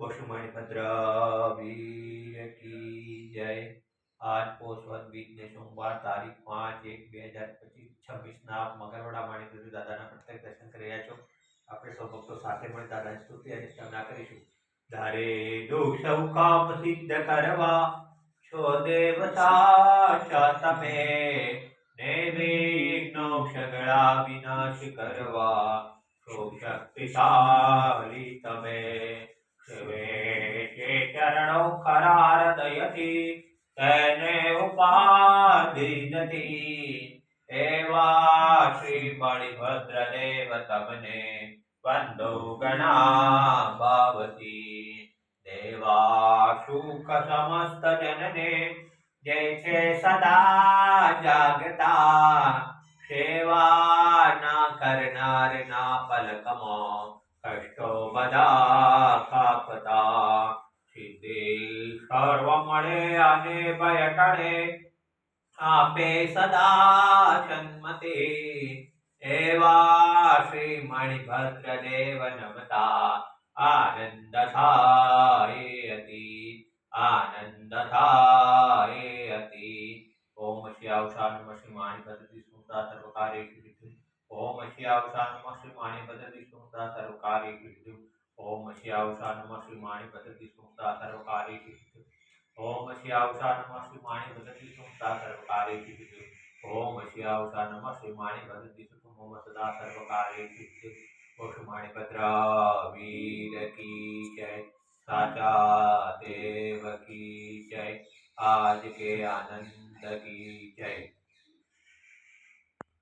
पशुमणिभद्र वीर की जय। आज पोषवद बीज ने सोमवार तारीख 5/1/2025 26 मंगलवाड़ा माणिक दादा प्रत्येक दर्शन कर રહ્યા છો। આપણે સૌ ભક્તો સાથે મળી દાદાની સ્તુતિ અને સ્તવના કરીશું। ધારે દુઃખ સૌ કામ સિદ્ધ કરવા છો દેવતા તમે ને વિઘ્નો સગળા વિનાશ કરવા છો શક્તિશાળી તમે। જે ચરણો ખરા હૃદયથી તેને ઉપાધિ નથી એવા શ્રી મણિભદ્ર દેવ તમને વંદો ગણા ભાવથી। દેવા સુખ સમસ્ત જનને જે છે સદા જાગતા સેવા ના કરનાર ના પલકમાં કષ્ટો બધા કાપતા। સિદ્ધિ સર્વ મળે અને ભય ટળે આપે સદા સન્મતિ એવા શ્રી મણિભદ્ર દેવ નમતા આનંદ થાય અતિ આનંદ થાય અતિ। ઓમ શ્યાવશા નમઃ શ્રી મણિભદ્ર વિષ્ણુતા સર્વકાર્યેષુ સિદ્ધિ। ओम श्यावशा नमः श्री मणिभद्र विष्णुता सर्वकार्येषु सिद्धिः। ओम श्यावशा नमः श्री मणिभद्र विष्णुता सर्वकार्येषु सिद्धिः। ओम श्यावशा नमः श्री मणिभद्र विष्णुता सर्वकार्येषु सिद्धिः। ओम श्यावशा नमः श्री मणिभद्र विष्णु सदा सर्वकार्येषु सिद्धिः। ओम मणिभद्र वीर की जय। साचा देव की जय। आज के आनंद की जय।